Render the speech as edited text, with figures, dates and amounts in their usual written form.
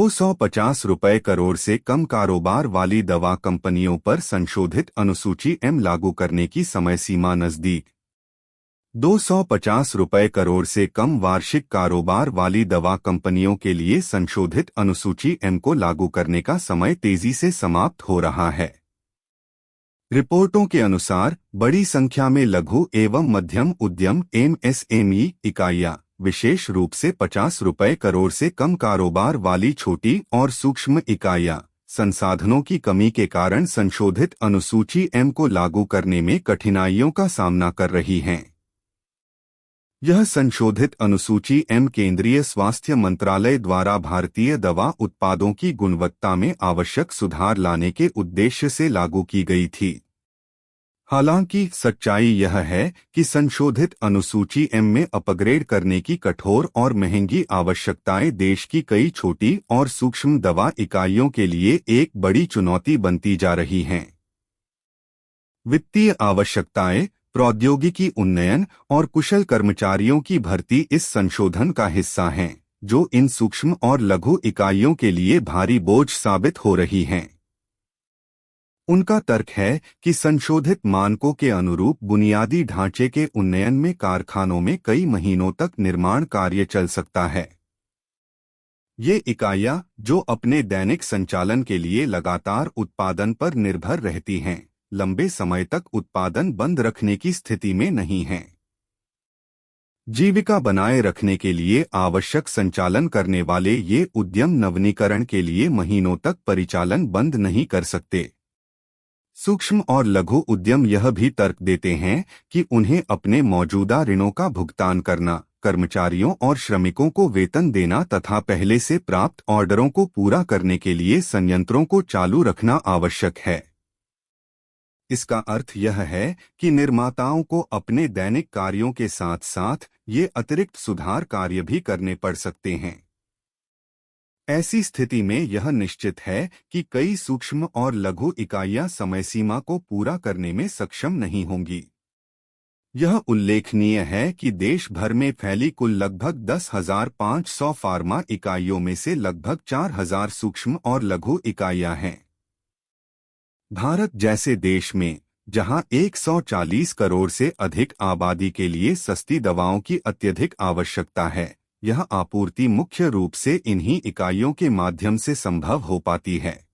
₹250 करोड़ से कम कारोबार वाली दवा कंपनियों पर संशोधित अनुसूची एम लागू करने की समय सीमा नजदीक। ₹250 करोड़ से कम वार्षिक कारोबार वाली दवा कंपनियों के लिए संशोधित अनुसूची एम को लागू करने का समय तेजी से समाप्त हो रहा है। रिपोर्टों के अनुसार बड़ी संख्या में लघु एवं मध्यम उद्यम एमएसएमई इकाइयां, विशेष रूप से ₹50 करोड़ से कम कारोबार वाली छोटी और सूक्ष्म इकाइयां, संसाधनों की कमी के कारण संशोधित अनुसूची एम को लागू करने में कठिनाइयों का सामना कर रही हैं। यह संशोधित अनुसूची एम केंद्रीय स्वास्थ्य मंत्रालय द्वारा भारतीय दवा उत्पादों की गुणवत्ता में आवश्यक सुधार लाने के उद्देश्य से लागू की गई थी। हालांकि सच्चाई यह है कि संशोधित अनुसूची एम में अपग्रेड करने की कठोर और महंगी आवश्यकताएं देश की कई छोटी और सूक्ष्म दवा इकाइयों के लिए एक बड़ी चुनौती बनती जा रही हैं। वित्तीय आवश्यकताएं, प्रौद्योगिकी उन्नयन और कुशल कर्मचारियों की भर्ती इस संशोधन का हिस्सा हैं, जो इन सूक्ष्म और लघु इकाइयों के लिए भारी बोझ साबित हो रही हैं। उनका तर्क है कि संशोधित मानकों के अनुरूप बुनियादी ढांचे के उन्नयन में कारखानों में कई महीनों तक निर्माण कार्य चल सकता है। ये इकाइयां, जो अपने दैनिक संचालन के लिए लगातार उत्पादन पर निर्भर रहती हैं, लंबे समय तक उत्पादन बंद रखने की स्थिति में नहीं हैं। जीविका बनाए रखने के लिए आवश्यक संचालन करने वाले ये उद्यम नवीनीकरण के लिए महीनों तक परिचालन बंद नहीं कर सकते। सूक्ष्म और लघु उद्यम यह भी तर्क देते हैं कि उन्हें अपने मौजूदा ऋणों का भुगतान करना, कर्मचारियों और श्रमिकों को वेतन देना तथा पहले से प्राप्त ऑर्डरों को पूरा करने के लिए संयंत्रों को चालू रखना आवश्यक है। इसका अर्थ यह है कि निर्माताओं को अपने दैनिक कार्यों के साथ साथ ये अतिरिक्त सुधार कार्य भी करने पड़ सकते हैं। ऐसी स्थिति में यह निश्चित है कि कई सूक्ष्म और लघु इकाइयां समय सीमा को पूरा करने में सक्षम नहीं होंगी। यह उल्लेखनीय है कि देश भर में फैली कुल लगभग 10,500 फार्मा इकाइयों में से लगभग 4,000 सूक्ष्म और लघु इकाइयां हैं। भारत जैसे देश में, जहां 140 करोड़ से अधिक आबादी के लिए सस्ती दवाओं की अत्यधिक आवश्यकता है, यह आपूर्ति मुख्य रूप से इन्हीं इकाइयों के माध्यम से संभव हो पाती है।